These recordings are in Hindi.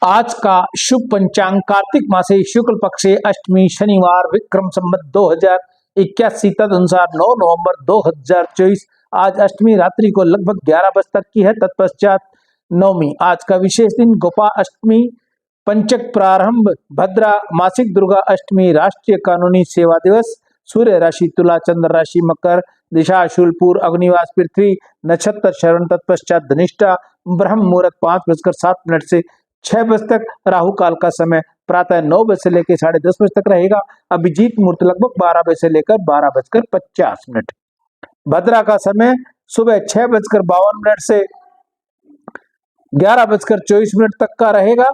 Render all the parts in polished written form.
आज का शुभ पंचांग कार्तिक मासे शुक्ल पक्षे अष्टमी शनिवार विक्रम संवत 2081 तदनुसार 9 नवंबर 2024। आज अष्टमी रात्रि को लगभग 11 बजे तक की है। तत्पश्चात नवमी। आज का विशेष दिन गोपा अष्टमी, पंचक प्रारंभ, भद्रा, मासिक दुर्गा अष्टमी, राष्ट्रीय कानूनी सेवा दिवस। सूर्य राशि तुला, चंद्र राशि मकर, दिशा शूलपुर, अग्निवास पृथ्वी, नक्षत्र श्रवण, तत्पश्चात धनिष्ठा, ब्रह्म मुहूर्त 5:07 से 6 बजे तक। राहु काल का समय प्रातः 9 बजे से लेकर 10:30 बजे तक रहेगा। अभिजीत मुहूर्त लगभग 12 बजे से लेकर 12:50। भद्रा का समय सुबह 6:52 से 11:24 तक का रहेगा।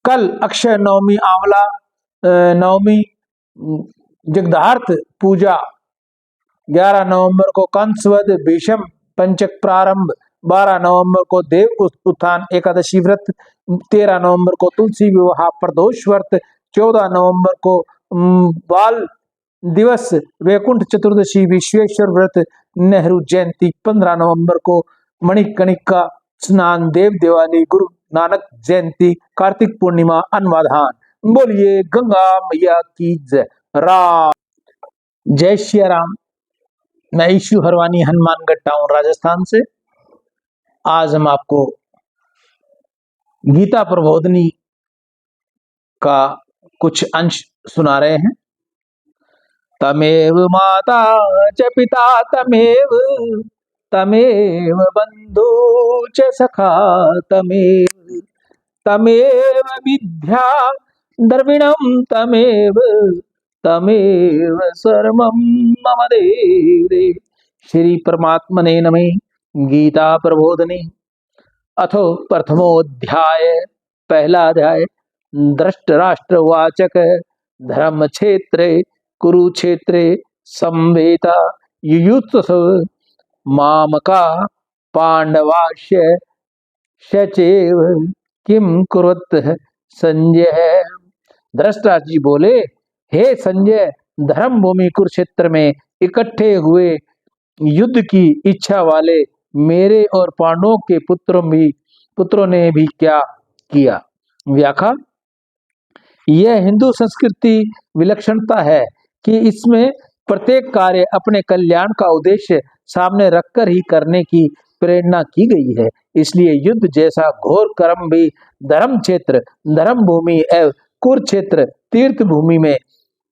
कल अक्षय नवमी, आंवला नवमी, जगदार्थ पूजा 11 नवंबर को, कंसवध, भीषम पंचक प्रारंभ 12 नवंबर को, देव उत्थान एकादशी व्रत 13 नवंबर को, तुलसी विवाह प्रदोष व्रत 14 नवंबर को, बाल दिवस, वैकुंठ चतुर्दशी, विश्वेश्वर व्रत, नेहरू जयंती 15 नवंबर को, मणिकर्णिका स्नान, देव दिवाली, गुरु नानक जयंती, कार्तिक पूर्णिमा, अन्नवाधान। बोलिए गंगा मैया की जय। राम जय श्री राम। मैं ईशु हरवानी हनुमानगढ़ टाउन राजस्थान से। आज हम आपको गीता प्रबोधनी का कुछ अंश सुना रहे हैं। तमेव माता च पिता तमेव, तमेव बंधु च सखा तमेव, तमेव विद्या द्रविणं तमेव, तमेव सर्वं मम देव। श्री परमात्मने नमः। गीता प्रबोधनी अथो प्रथमोऽध्याय। पहला अध्याय। धृतराष्ट्रवाचक धर्म क्षेत्रे कुरुक्षेत्रे संवेता युयुत्सव मामका पांडवाश्च सचैव किम कुर्वत् संजय। धृतराष्ट्र जी बोले, हे संजय, धर्म भूमि कुरुक्षेत्र में इकट्ठे हुए युद्ध की इच्छा वाले मेरे और पांडवों के पुत्रों ने भी क्या किया। व्याख्या। यह हिंदू संस्कृति विलक्षणता है कि इसमें प्रत्येक कार्य अपने कल्याण का उद्देश्य सामने रखकर ही करने की प्रेरणा की गई है। इसलिए युद्ध जैसा घोर कर्म भी धर्म क्षेत्र, धर्म भूमि एवं कुरुक्षेत्र तीर्थ भूमि में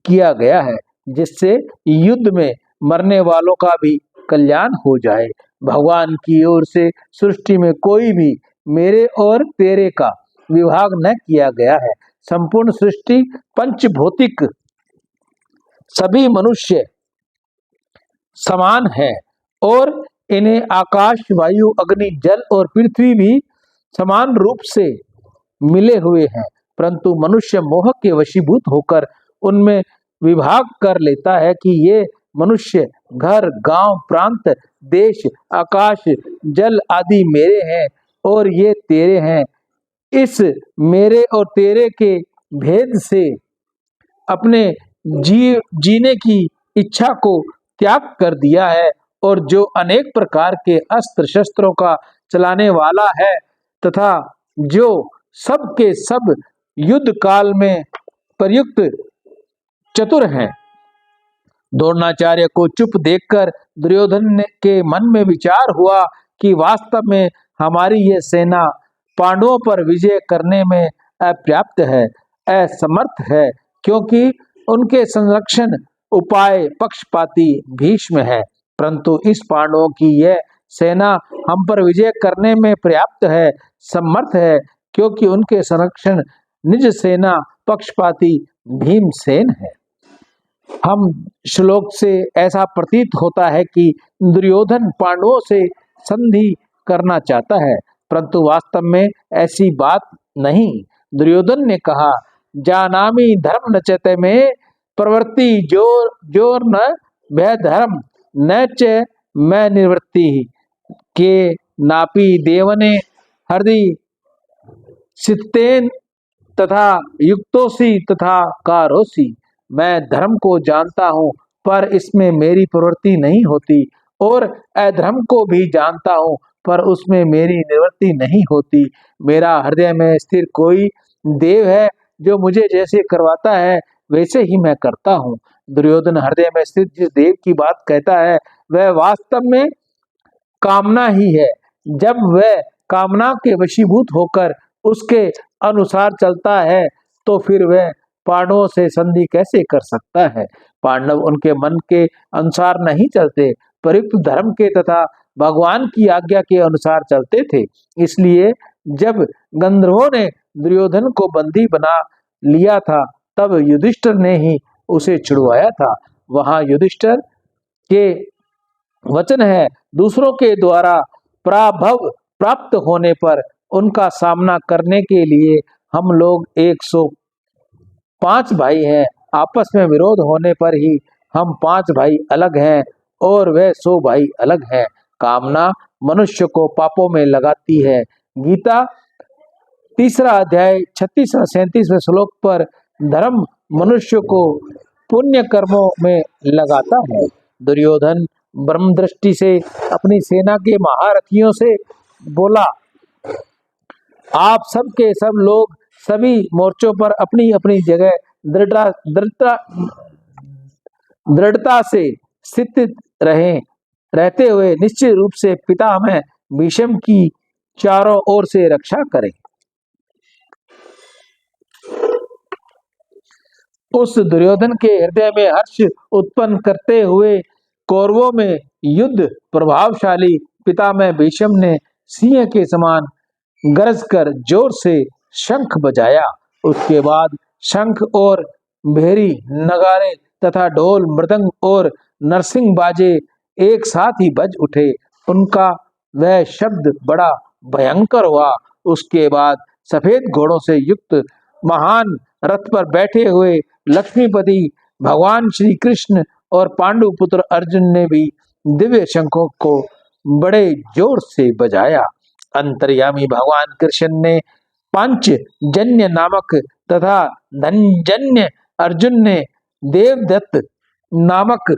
किया गया है, जिससे युद्ध में मरने वालों का भी कल्याण हो जाए। भगवान की ओर से सृष्टि में कोई भी मेरे और तेरे का विभाग न किया गया है। संपूर्ण सृष्टि पंचभौतिक, सभी मनुष्य समान है और इन्हें आकाश, वायु, अग्नि, जल और पृथ्वी भी समान रूप से मिले हुए हैं, परंतु मनुष्य मोह के वशीभूत होकर उनमें विभाग कर लेता है कि ये मनुष्य, घर, गांव, प्रांत, देश, आकाश, जल आदि मेरे हैं और ये तेरे हैं। इस मेरे और तेरे के भेद से अपने जीने की इच्छा को त्याग कर दिया है और जो अनेक प्रकार के अस्त्र शस्त्रों का चलाने वाला है तथा जो सब के सब युद्ध काल में प्रयुक्त चतुर हैं। द्रोणाचार्य को चुप देखकर दुर्योधन के मन में विचार हुआ कि वास्तव में हमारी यह सेना पांडवों पर विजय करने में अपर्याप्त है, असमर्थ है, क्योंकि उनके संरक्षण उपाय पक्षपाती भीष्म है। परंतु इस पांडवों की यह सेना हम पर विजय करने में पर्याप्त है, समर्थ है, क्योंकि उनके संरक्षण निज सेना पक्षपाती भीमसेन है। हम श्लोक से ऐसा प्रतीत होता है कि दुर्योधन पांडवों से संधि करना चाहता है, परंतु वास्तव में ऐसी बात नहीं। दुर्योधन ने कहा, जानामि धर्म नचते में प्रवृत्ति जोर न भय धर्म न च मैं निवृत्ति के नापी देवने हृदय सितेन तथा युक्तोसी तथा कारोसी। मैं धर्म को जानता हूँ पर इसमें मेरी प्रवृत्ति नहीं होती और अधर्म को भी जानता हूँ पर उसमें मेरी निवृत्ति नहीं होती। मेरा हृदय में स्थिर कोई देव है जो मुझे जैसे करवाता है वैसे ही मैं करता हूँ। दुर्योधन हृदय में स्थित जिस देव की बात कहता है वह वास्तव में कामना ही है। जब वह कामना के वशीभूत होकर उसके अनुसार चलता है तो फिर वह पांडवों से संधि कैसे कर सकता है। पांडव उनके मन के अनुसार नहीं चलते, परियुक्त धर्म के तथा भगवान की आज्ञा के अनुसार चलते थे। इसलिए जब गंधर्वों ने दुर्योधन को बंदी बना लिया था तब युधिष्ठिर ने ही उसे छुड़वाया था। वहां युधिष्ठिर के वचन है, दूसरों के द्वारा पराभव प्राप्त होने पर उनका सामना करने के लिए हम लोग 105 भाई हैं। आपस में विरोध होने पर ही हम 5 भाई अलग हैं और वह 100 भाई अलग हैं। कामना मनुष्य को पापों में लगाती है। गीता 3 अध्याय 36 और 37 श्लोक पर धर्म मनुष्य को पुण्य कर्मों में लगाता है। दुर्योधन ब्रह्म दृष्टि से अपनी सेना के महारथियों से बोला, आप सब के सब लोग सभी मोर्चों पर अपनी अपनी जगह दृढ़ता से स्थित रहते हुए निश्चित रूप से पितामह भीष्म की चारों ओर से रक्षा करें। उस दुर्योधन के हृदय में हर्ष उत्पन्न करते हुए कौरवों में युद्ध प्रभावशाली पितामह भीष्म ने सिंह के समान गरज कर जोर से शंख बजाया। उसके बाद शंख और भेरी नगारे तथा ढोल मृदंग और नरसिंह बाजे एक साथ ही बज उठे। उनका वह शब्द बड़ा भयंकर हुआ। उसके बाद सफेद घोड़ों से युक्त महान रथ पर बैठे हुए लक्ष्मीपति भगवान श्री कृष्ण और पांडु पुत्र अर्जुन ने भी दिव्य शंखों को बड़े जोर से बजाया। अंतर्यामी भगवान कृष्ण ने पांचजन्य नामक तथा धनजन्य अर्जुन ने देवदत्त नामक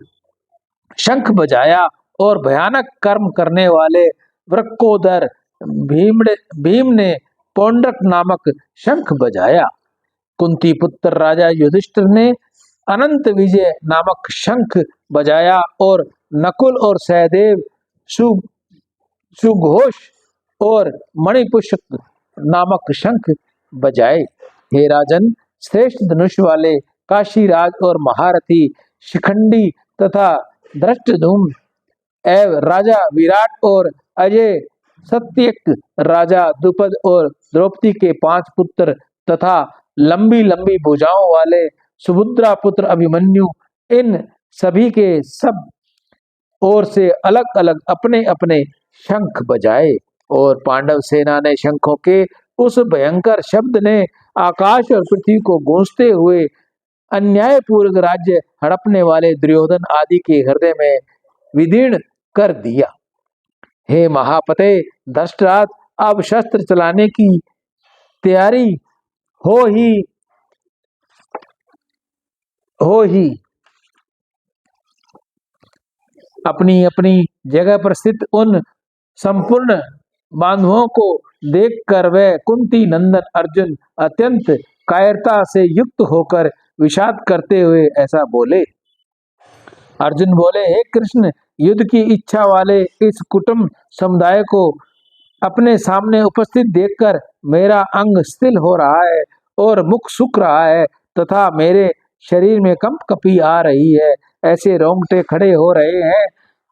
शंख बजाया और भयानक कर्म करने वाले वृक्कोदर भीम ने पौंड्रक नामक शंख बजाया। कुंती पुत्र राजा युधिष्ठिर ने अनंत विजय नामक शंख बजाया और नकुल और सहदेव सुघोष और मणिपुष्प नामक शंख बजाए। हे राजन, श्रेष्ठ धनुष वाले काशीराज और महारथी शिखंडी तथा धृष्टद्युम्न एवं राजा विराट और अजय सत्यक राजा द्रुपद और द्रौपदी के 5 पुत्र तथा लंबी लंबी भुजाओं वाले सुभद्रा पुत्र अभिमन्यु, इन सभी के सब ओर से अलग अलग अपने अपने शंख बजाए और पांडव सेना ने शंखों के उस भयंकर शब्द ने आकाश और पृथ्वी को गूंजते हुए अन्यायपूर्वक राज्य हड़पने वाले दुर्योधन आदि के हृदय में विदीर्ण कर दिया। हे महापते धर्मराज, अब शस्त्र चलाने की तैयारी हो ही अपनी अपनी जगह पर स्थित उन संपूर्ण बांधवों को देखकर वह कुंती नंदन अर्जुन अत्यंत कायरता से युक्त होकर विषाद करते हुए ऐसा बोले। अर्जुन बोले, हे कृष्ण, युद्ध की इच्छा वाले इस कुटुंब समुदाय को अपने सामने उपस्थित देखकर मेरा अंग स्थिर हो रहा है और मुख सूख रहा है तथा मेरे शरीर में कंपकपी आ रही है, ऐसे रोंगटे खड़े हो रहे हैं,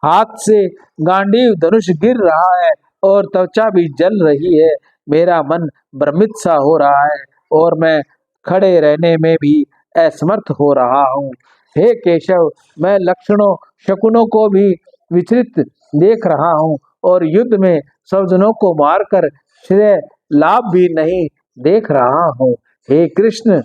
हाथ से गांडीव धनुष गिर रहा है और त्वचा भी जल रही है। मेरा मन भ्रमित सा हो रहा है और मैं खड़े रहने में भी असमर्थ हो रहा हूँ। हे केशव, मैं लक्षणों शकुनों को भी विचलित देख रहा हूँ और युद्ध में स्वजनों को मारकर श्रेय लाभ भी नहीं देख रहा हूँ। हे कृष्ण,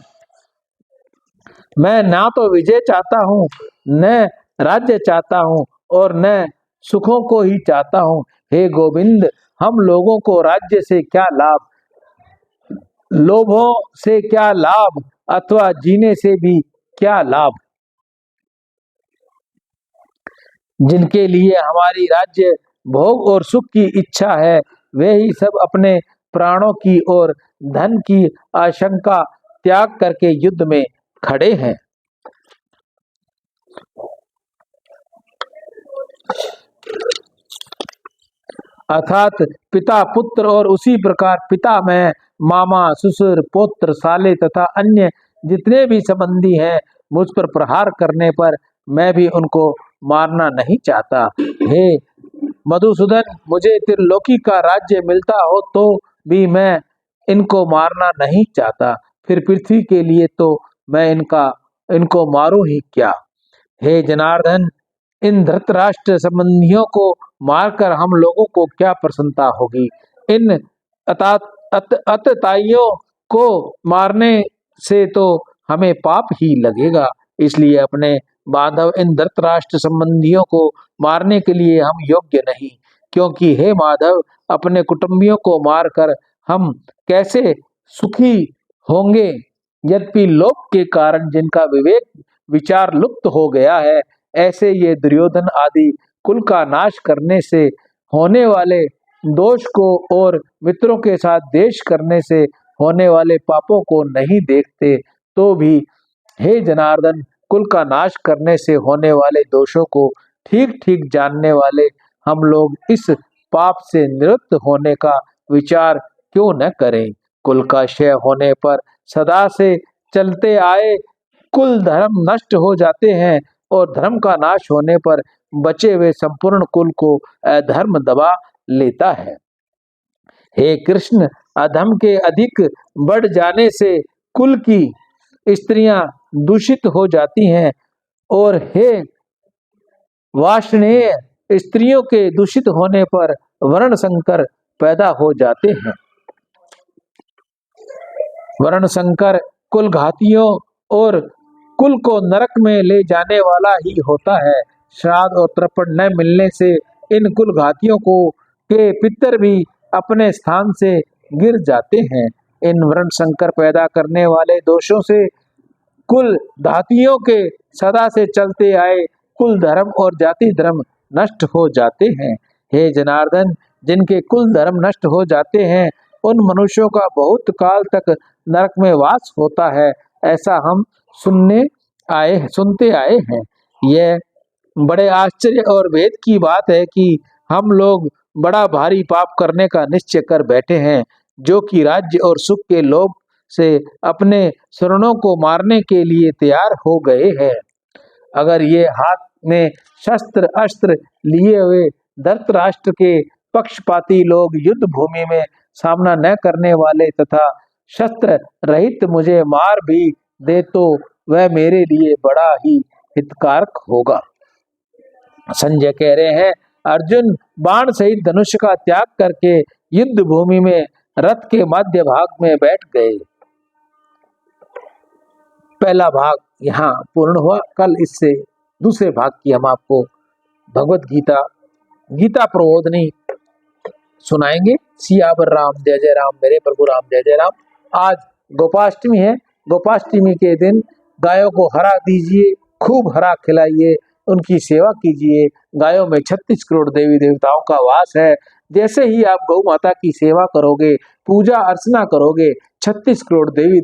मैं ना तो विजय चाहता हूँ, न राज्य चाहता हूँ और न सुखों को ही चाहता हूँ। हे गोविंद, हम लोगों को राज्य से क्या लाभ, लोभों से क्या लाभ अथवा जीने से भी क्या लाभ, जिनके लिए हमारी राज्य भोग और सुख की इच्छा है, वे ही सब अपने प्राणों की और धन की आशंका त्याग करके युद्ध में खड़े हैं। अर्थात पिता पुत्र और उसी प्रकार पिता में मामा ससुर पौत्र साले तथा अन्य जितने भी संबंधी हैं, मुझ पर प्रहार करने पर मैं भी उनको मारना नहीं चाहता। हे मधुसूदन, मुझे त्रिलोकी का राज्य मिलता हो तो भी मैं इनको मारना नहीं चाहता, फिर पृथ्वी के लिए तो मैं इनको मारूं ही क्या। हे जनार्दन, इन धृतराष्ट्र संबंधियों को मारकर हम लोगों को क्या प्रसन्नता होगी। इन अतताइयों को मारने से तो हमें पाप ही लगेगा। इसलिए अपने बांधव इन धृतराष्ट्र संबंधियों को मारने के लिए हम योग्य नहीं, क्योंकि हे माधव, अपने कुटुंबियों को मारकर हम कैसे सुखी होंगे। यद्यपि लोभ के कारण जिनका विवेक विचार लुप्त हो गया है, ऐसे ये दुर्योधन आदि कुल का नाश करने से होने वाले दोष को और मित्रों के साथ देश करने से होने वाले पापों को नहीं देखते, तो भी हे जनार्दन, कुल का नाश करने से होने वाले दोषों को ठीक ठीक जानने वाले हम लोग इस पाप से निवृत्त होने का विचार क्यों न करें। कुल का क्षय होने पर सदा से चलते आए कुल धर्म नष्ट हो जाते हैं, और धर्म का नाश होने पर बचे हुए संपूर्ण कुल को अधर्म दबा लेता है। हे कृष्ण, अधम के अधिक बढ़ जाने से कुल की स्त्रियां दूषित हो जाती हैं, और हे वार्ष्णेय, स्त्रियों के दूषित होने पर वर्ण संकर पैदा हो जाते हैं। वर्ण संकर कुल घातियों और कुल को नरक में ले जाने वाला ही होता है। श्राद्ध और तर्पण न मिलने से इन कुल घातियों को के पितर भी अपने स्थान से गिर जाते हैं। इन वर्ण संकर पैदा करने वाले दोषों से कुल धातियों के सदा से चलते आए कुल धर्म और जाति धर्म नष्ट हो जाते हैं। हे जनार्दन, जिनके कुल धर्म नष्ट हो जाते हैं, उन मनुष्यों का बहुत काल तक नरक में वास होता है, ऐसा हम सुनते आए हैं। यह बड़े आश्चर्य और भेद की बात है कि हम लोग बड़ा भारी पाप करने का निश्चय कर बैठे हैं, जो कि राज्य और सुख के लोभ से अपने शरणों को मारने के लिए तैयार हो गए हैं। अगर ये हाथ में शस्त्र अस्त्र लिए हुए धृतराष्ट्र के पक्षपाती लोग युद्ध भूमि में सामना न करने वाले तथा शस्त्र रहित मुझे मार भी दे, तो वह मेरे लिए बड़ा ही हितकारक होगा। संजय कह रहे हैं, अर्जुन बाण सहित धनुष का त्याग करके युद्ध भूमि में रथ के मध्य भाग में बैठ गए। पहला भाग यहाँ पूर्ण हुआ। कल इससे दूसरे भाग की हम आपको भगवत गीता गीता प्रबोधनी सुनाएंगे। सियावर राम जय जय राम, मेरे प्रभु राम जय जय राम। आज गोपाष्टमी है। गोपाष्टमी के दिन गायों को हरा दीजिए, खूब हरा खिलाइए, उनकी सेवा कीजिए। गायों में 36 करोड़ देवी देवताओं का वास है। जैसे ही आप गौ माता की सेवा करोगे, पूजा अर्चना करोगे, 36 करोड़ देवी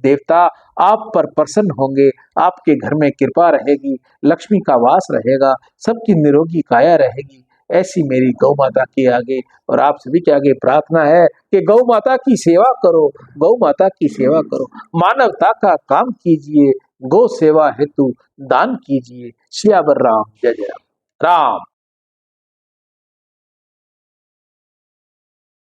देवता आप पर प्रसन्न होंगे। आपके घर में कृपा रहेगी, लक्ष्मी का वास रहेगा, सबकी निरोगी काया रहेगी। ऐसी मेरी गौ माता के आगे और आप सभी के आगे प्रार्थना है कि गौ माता की सेवा करो, गौ माता की सेवा करो, मानवता का काम कीजिए, गौ सेवा हेतु दान कीजिए। सियावर राम जय जय राम।